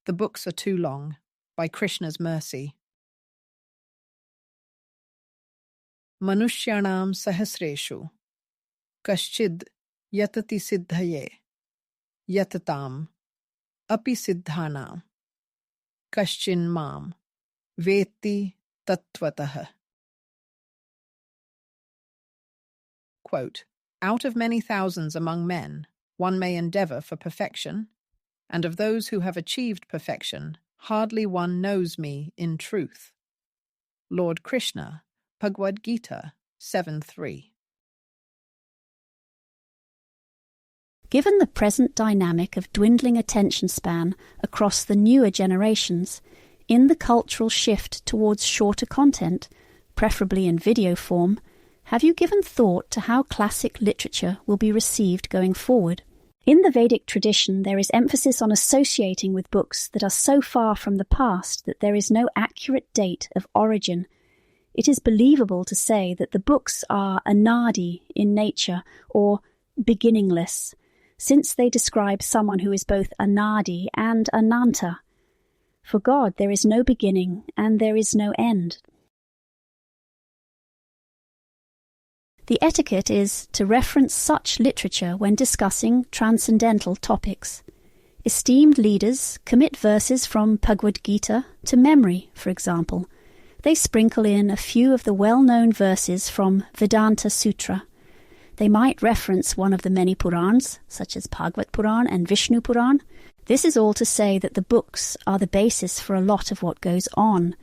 The books are too long, by Krishna's mercy. Manushyanam sahasreshu, kaschid yatati siddhaye, yatatam, api siddhanam, kaschin mam, veti tattvataha. Quote, out of many thousands among men, one may endeavour for perfection, and of those who have achieved perfection, hardly one knows me in truth. Lord Krishna, Bhagavad-gita 7:3. Given the present dynamic of dwindling attention span across the newer generations, in the cultural shift towards shorter content, preferably in video form, have you given thought to how classic literature will be received going forward? In the Vedic tradition, there is emphasis on associating with books that are so far from the past that there is no accurate date of origin. It is believable to say that the books are anadi in nature, or beginningless, since they describe someone who is both anadi and ananta. For God, there is no beginning and there is no end. The etiquette is to reference such literature when discussing transcendental topics. Esteemed leaders commit verses from Bhagavad-gita to memory, for example. They sprinkle in a few of the well-known verses from Vedanta Sutra. They might reference one of the many Purans, such as Bhagavad Puran and Vishnu Puran. This is all to say that the books are the basis for a lot of what goes on.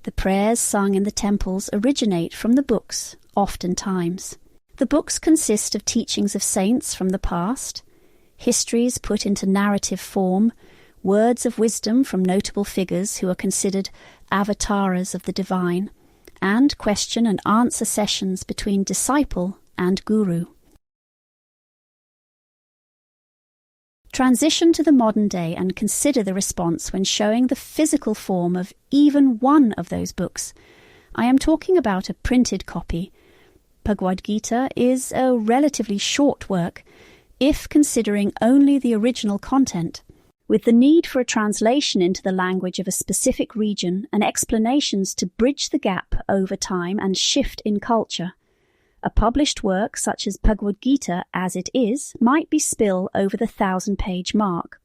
The prayers sung in the temples originate from the books, oftentimes. The books consist of teachings of saints from the past, histories put into narrative form, words of wisdom from notable figures who are considered avatars of the divine, and question and answer sessions between disciple and guru. Transition to the modern day and consider the response when showing the physical form of even one of those books. I am talking about a printed copy. Bhagavad-gita is a relatively short work, if considering only the original content, with the need for a translation into the language of a specific region and explanations to bridge the gap over time and shift in culture. A published work such as Bhagavad-gita as it is might be still over the 1,000-page mark.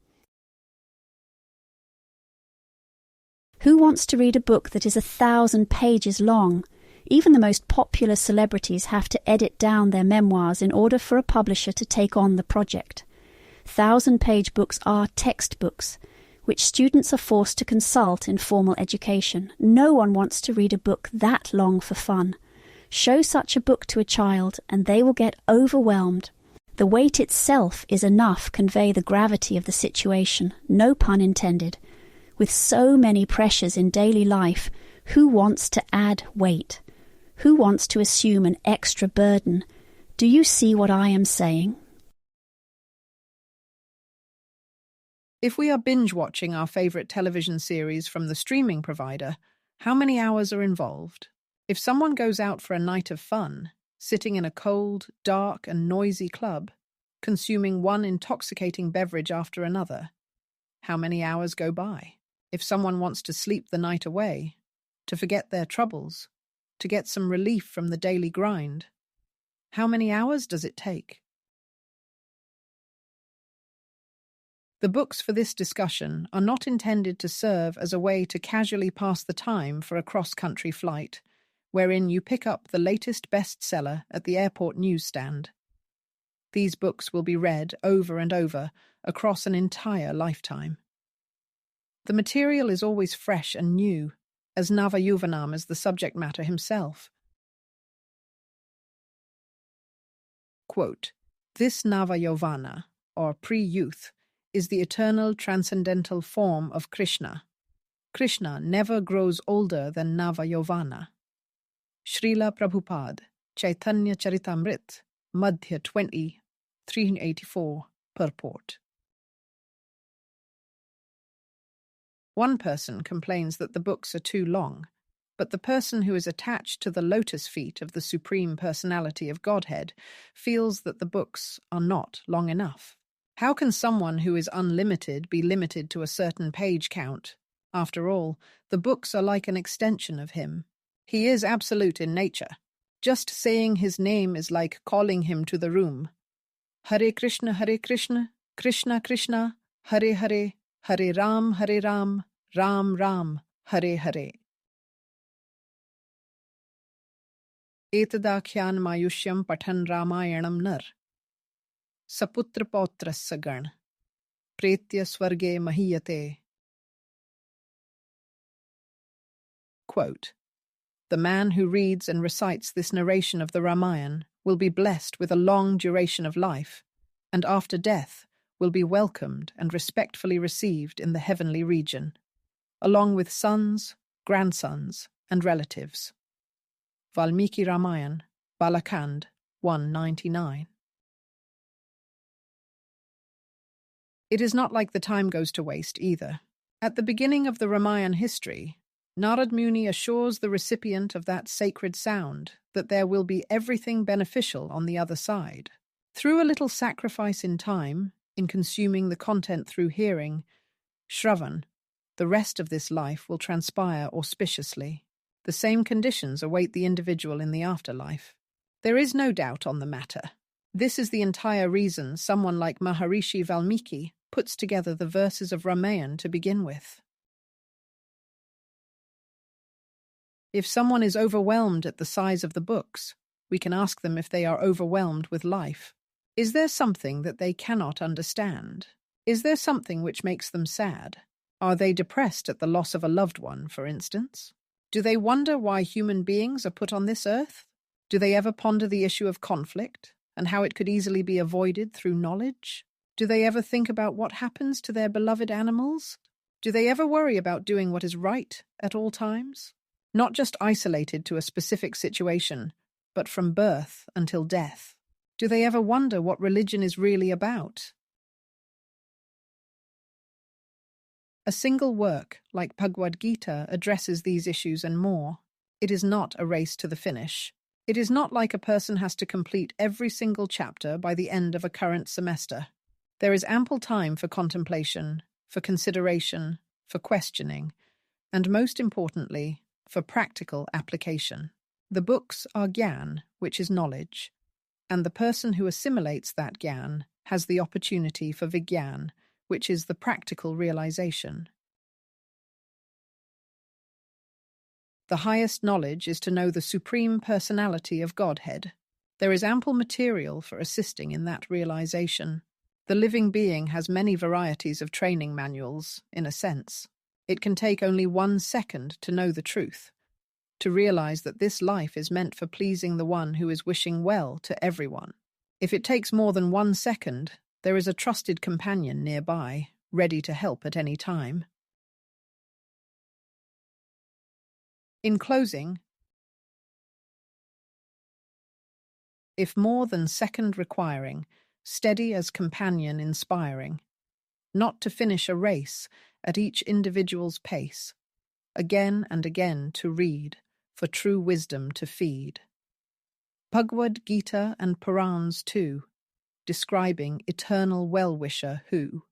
Who wants to read a book that is 1,000 pages long? Even the most popular celebrities have to edit down their memoirs in order for a publisher to take on the project. 1,000-page books are textbooks, which students are forced to consult in formal education. No one wants to read a book that long for fun. Show such a book to a child and they will get overwhelmed. The weight itself is enough convey the gravity of the situation, no pun intended. With so many pressures in daily life, who wants to add weight? Who wants to assume an extra burden? Do you see what I am saying? If we are binge-watching our favourite television series from the streaming provider, how many hours are involved? If someone goes out for a night of fun, sitting in a cold, dark and noisy club, consuming one intoxicating beverage after another, how many hours go by? If someone wants to sleep the night away, to forget their troubles, to get some relief from the daily grind, how many hours does it take? The books for this discussion are not intended to serve as a way to casually pass the time for a cross-country flight, wherein you pick up the latest bestseller at the airport newsstand. These books will be read over and over across an entire lifetime. The material is always fresh and new, as Nava-yuvanam is the subject matter himself. Quote, this Nava-yovana, or pre-youth, is the eternal transcendental form of Krishna. Krishna never grows older than Nava-yovana. Srila Prabhupada, Chaitanya Charitamrit, Madhya 20, 384, purport. One person complains that the books are too long, but the person who is attached to the lotus feet of the Supreme Personality of Godhead feels that the books are not long enough. How can someone who is unlimited be limited to a certain page count? After all, the books are like an extension of him. He is absolute in nature. Just saying his name is like calling him to the room. Hare Krishna, Krishna Krishna, Hare Hare, Hare Ram, Ram Ram, Hare Hare. Etadakhyan mayushyam pathan Ramayanam nar. Saputra pautrasya gan. Pretya swarge mahiyate. Quote, the man who reads and recites this narration of the Ramayana will be blessed with a long duration of life, and after death will be welcomed and respectfully received in the heavenly region, along with sons, grandsons, and relatives. Valmiki Ramayan, Balakand 199. It is not like the time goes to waste either. At the beginning of the Ramayana history, Narad Muni assures the recipient of that sacred sound that there will be everything beneficial on the other side. Through a little sacrifice in time, in consuming the content through hearing, Shravan, the rest of this life will transpire auspiciously. The same conditions await the individual in the afterlife. There is no doubt on the matter. This is the entire reason someone like Maharishi Valmiki puts together the verses of Ramayana to begin with. If someone is overwhelmed at the size of the books, we can ask them if they are overwhelmed with life. Is there something that they cannot understand? Is there something which makes them sad? Are they depressed at the loss of a loved one, for instance? Do they wonder why human beings are put on this earth? Do they ever ponder the issue of conflict and how it could easily be avoided through knowledge? Do they ever think about what happens to their beloved animals? Do they ever worry about doing what is right at all times? Not just isolated to a specific situation, but from birth until death. Do they ever wonder what religion is really about? A single work, like Bhagavad-gita, addresses these issues and more. It is not a race to the finish. It is not like a person has to complete every single chapter by the end of a current semester. There is ample time for contemplation, for consideration, for questioning, and most importantly, for practical application. The books are gyan, which is knowledge, and the person who assimilates that gyan has the opportunity for vigyan, which is the practical realization. The highest knowledge is to know the supreme personality of Godhead. There is ample material for assisting in that realization. The living being has many varieties of training manuals, in a sense. It can take only 1 second to know the truth, to realize that this life is meant for pleasing the one who is wishing well to everyone. If it takes more than 1 second, there is a trusted companion nearby, ready to help at any time. In closing, if more than second requiring, steady as companion inspiring, not to finish a race at each individual's pace, again and again to read, for true wisdom to feed. Bhagavad-gita and Purans too, describing eternal well-wisher who,